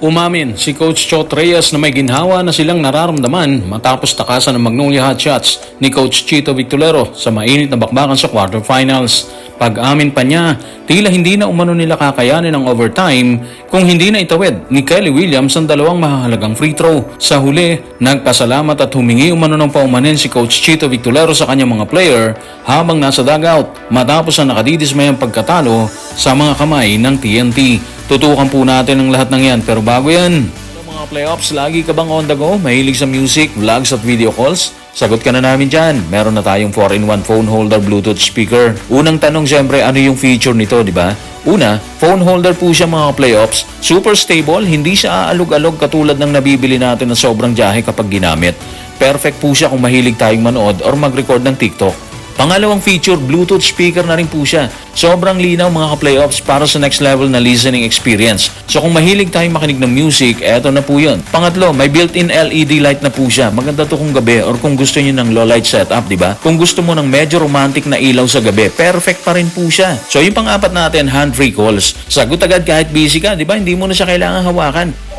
Umamin si Coach Chot Reyes na may ginhawa na silang nararamdaman matapos takasan ng Magnolia Hotshots ni Coach Chito Victolero sa mainit na bakbakan sa quarterfinals. Pag-amin pa niya, tila hindi na umano nila kakayanin ang overtime kung hindi na itawid ni Kelly Williams ang dalawang mahalagang free throw. Sa huli, nagpasalamat at humingi umano ng paumanin si Coach Chito Victolero sa kanyang mga player habang nasa dugout matapos ang nakadidismayang pagkatalo sa mga kamay ng TNT. Tutukan po natin ang lahat ng yan, pero bago yan, mga playoffs, lagi ka bang on the go? Mahilig sa music, vlogs at video calls? Sagot ka na namin dyan. Meron na tayong 4-in-1 phone holder Bluetooth speaker. Unang tanong siyempre, ano yung feature nito, di ba? Una, phone holder po siya mga playoffs. Super stable, hindi siya aalog-alog katulad ng nabibili natin na sobrang jahe kapag ginamit. Perfect po siya kung mahilig tayong manood or mag-record ng TikTok. Pangalawang feature, Bluetooth speaker na rin po siya. Sobrang linaw mga ka-playoffs para sa next level na listening experience. So kung mahilig tayong makinig ng music, eto na po yun. Pangatlo, may built-in LED light na po siya. Maganda to kung gabi or kung gusto niyo ng low light setup, di ba? Kung gusto mo ng medyo romantic na ilaw sa gabi, perfect pa rin po siya. So yung pang-apat natin, hand-free calls. Sagot agad kahit busy ka, di ba? Hindi mo na siya kailangan hawakan.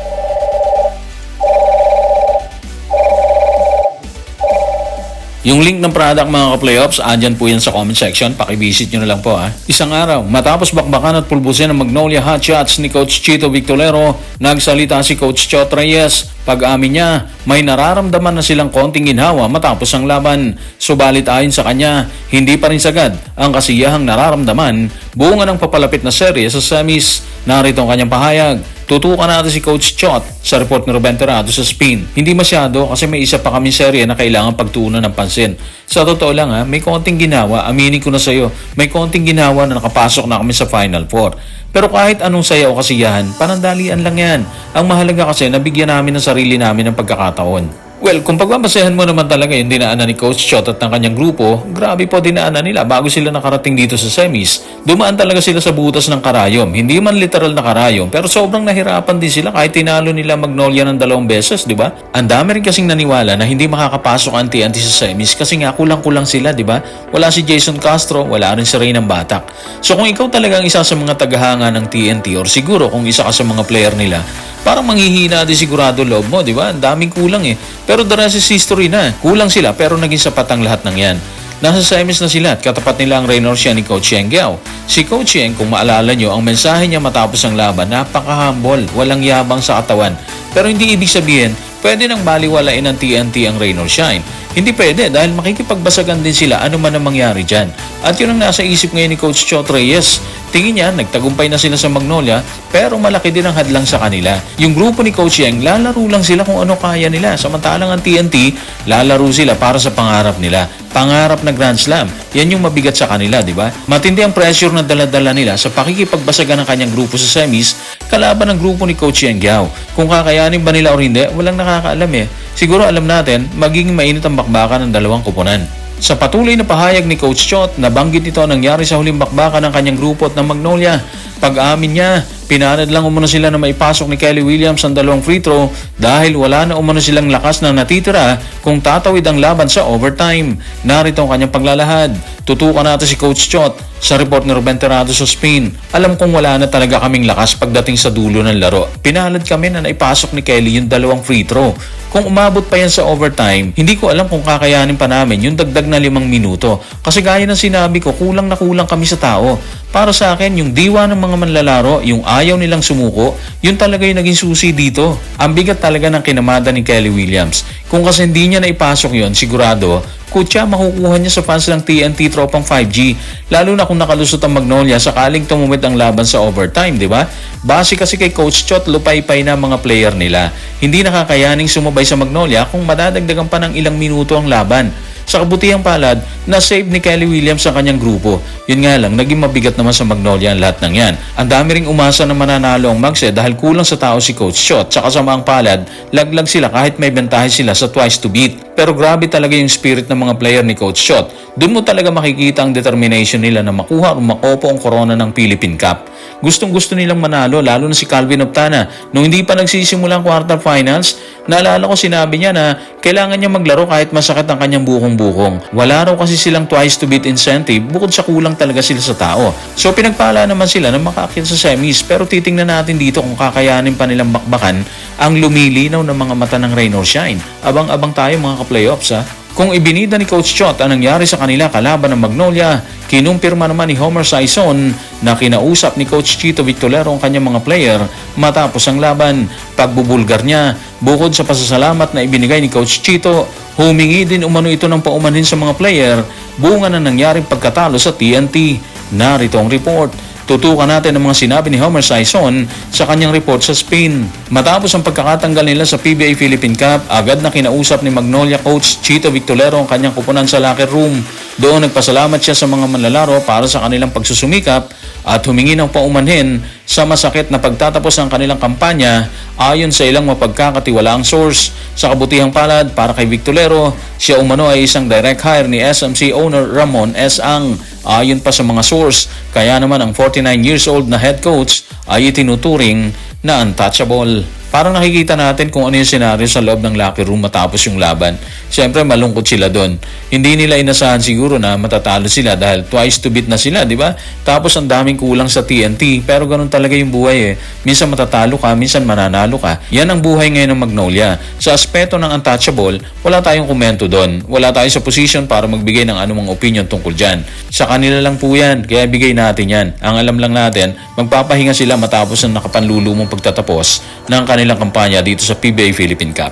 Yung link ng product mga ka-playoffs, andyan po yan sa comment section. Pakivisit nyo na lang po ha. Isang araw, matapos bakbakan at pulbusin ng Magnolia Hotshots ni Coach Chito Victolero, nagsalita si Coach Chot Reyes. Pag-amin niya, may nararamdaman na silang konting ginhawa matapos ang laban. Subalit ayon sa kanya, hindi pa rin sagad ang kasiyahang nararamdaman bunga ng papalapit na serye sa semis. Narito ang kanyang pahayag. Tutukan natin si Coach Chot sa report ni Ruben Terrado sa spin. Hindi masyado kasi may isa pa kami serye na kailangan pagtuunan ng pansin. Sa totoo lang may konting ginawa, aminin ko na sa iyo, may konting ginawa na nakapasok na kami sa Final Four. Pero kahit anong saya o kasiyahan, panandalian lang yan. Ang mahalaga kasi nabigyan namin ng sarili namin ng pagkakataon. Well, kung pagbabasehan mo naman talaga yung dinaanan ni Coach Chot at ng kanyang grupo, grabe po dinaanan nila bago sila nakarating dito sa semis. Dumaan talaga sila sa butas ng karayom. Hindi man literal na karayom, pero sobrang nahirapan din sila kahit tinalo nila Magnolia ng 2 beses, di ba? Ang dami rin kasing naniwala na hindi makakapasok ang TNT sa semis kasi nga kulang-kulang sila, di ba? Wala si Jason Castro, wala rin si Reynan Batak. So kung ikaw talagang isa sa mga tagahanga ng TNT or siguro kung isa ka sa mga player nila, parang manghihina din sigurado loob mo, di ba? Ang daming kulang eh. Pero the rest is history na. Kulang sila pero naging sapat ang lahat ng yan. Nasa semis na sila at katapat nila ang Raynor siya ni Coach Yeng Guiao. Si Coach Yeng, kung maalala nyo, ang mensahe niya matapos ang laban, napaka-humble, walang yabang sa katawan. Pero hindi ibig sabihin, pwede nang baliwalain ng TNT ang Raynor Shine. Hindi pwede dahil makikipagbasagan din sila ano man ang mangyari dyan. At yun ang nasa isip ngayon ni Coach Chot Reyes. Tingin niya, nagtagumpay na sila sa Magnolia pero malaki din ang hadlang sa kanila. Yung grupo ni Coach Yeng, lalaro lang sila kung ano kaya nila. Samantalang ang TNT, lalaro sila para sa pangarap nila. Pangarap na Grand Slam. Yan yung mabigat sa kanila, di ba? Matindi ang pressure na dala-dala nila sa pakikipagbasagan ng kanyang grupo sa semis kalaban ng grupo ni Coach Yeng Guiao. Kung kakayanin ba nila o hindi, walang nakakaalam eh. Siguro alam natin, magiging mainit ang bakbakan ng dalawang koponan. Sa patuloy na pahayag ni Coach Chot, nabanggit ito nangyari sa huling bakbakan ng kanyang grupo at ng Magnolia. Pag-amin niya, pinanad lang umano sila na maipasok ni Kelly Williams ang 2 free throw dahil wala na umano silang lakas na natitira kung tatawid ang laban sa overtime. Narito ang kanyang paglalahad. Tutukan natin si Coach Chot sa report ni Ruben Terrado sa Spain. Alam kong wala na talaga kaming lakas pagdating sa dulo ng laro. Pinalad kami na naipasok ni Kelly yung 2 free throw. Kung umabot pa yan sa overtime, hindi ko alam kung kakayanin pa namin yung dagdag na 5 minuto. Kasi gaya ng sinabi ko, kulang na kulang kami sa tao. Para sa akin, yung diwa ng mga manlalaro, yung ayaw nilang sumuko, yun talaga yung naging susi dito. Ang bigat talaga ng kinamada ni Kelly Williams. Kung kasi hindi niya naipasok yun, sigurado, kutya makukuha niya sa fans ng TNT tropang 5G. Lalo na kung nakalusot ang Magnolia sakaling tumumid ang laban sa overtime, di ba? Base kasi kay Coach Chot, lupay-pay na mga player nila. Hindi nakakayaning sumabay sa Magnolia kung madadagdagan pa ng ilang minuto ang laban. Sa kabutihang palad, na-save ni Kelly Williams ang kanyang grupo. Yun nga lang, naging mabigat naman sa Magnolia ang lahat ng yan. Ang dami ring umasa na mananalo ang Magse dahil kulang sa tao si Coach Chot. Sa kasamaang palad, laglag sila kahit may bentahe sila sa twice to beat. Pero grabe talaga yung spirit ng mga player ni Coach Chot. Doon mo talaga makikita ang determination nila na makuha o makopo ang korona ng Philippine Cup. Gustong-gusto nilang manalo, lalo na si Calvin Optana. Nung hindi pa nagsisimula ang quarterfinals, naalala ko sinabi niya na kailangan niya maglaro kahit masakit ang kanyang buhong ng bukong. Wala raw kasi silang twice to beat incentive bukod sa kulang talaga sila sa tao. So pinagpala naman sila na makaakyat sa semis, pero titingnan natin dito kung kakayanin pa nilang bakbakan ang lumilinaw ng mga mata ng rain or shine. Abang-abang tayo mga ka-playoffs ha. Kung ibinida ni Coach Chot ang nangyari sa kanila kalaban ng Magnolia, kinumpirma naman ni Homer Saison na kinausap ni Coach Chito Victolero ang kanyang mga player matapos ang laban. Pagbubulgar niya, bukod sa pasasalamat na ibinigay ni Coach Chito, humingi din umano ito ng paumanhin sa mga player bunga na nangyaring pagkatalo sa TNT. Narito ang report. Tutukan natin ang mga sinabi ni Homer Saison sa kanyang report sa Spain. Matapos ang pagkakatanggal nila sa PBA Philippine Cup, agad na kinausap ni Magnolia coach Chito Victolero ang kanyang kupunan sa locker room. Doon nagpasalamat siya sa mga manlalaro para sa kanilang pagsusumikap at humingi ng paumanhin sa masakit na pagtatapos ng kanilang kampanya ayon sa ilang mapagkakatiwalaang source. Sa kabutihang palad para kay Victolero, siya umano ay isang direct hire ni SMC owner Ramon S. Ang. Ayon pa sa mga source, kaya naman ang 49 years old na head coach ay itinuturing na untouchable. Parang nakikita natin kung ano yung senaryo sa loob ng locker room matapos yung laban. Siyempre malungkot sila doon. Hindi nila inasahan siguro na matatalo sila dahil twice to beat na sila, di ba? Tapos ang daming kulang sa TNT, pero ganun talaga yung buhay eh. Minsan matatalo ka, minsan mananalo ka. Yan ang buhay ngayon ng Magnolia. Sa aspeto ng untouchable, wala tayong komento doon. Wala tayo sa position para magbigay ng anumang opinion tungkol dyan. Sa kanila lang po yan, kaya bigay natin yan. Ang alam lang natin, magpapahinga sila matapos ang nakapanlulumong pagtatapos ng kanilang kampanya dito sa PBA Philippine Cup.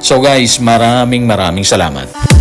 So guys, maraming salamat.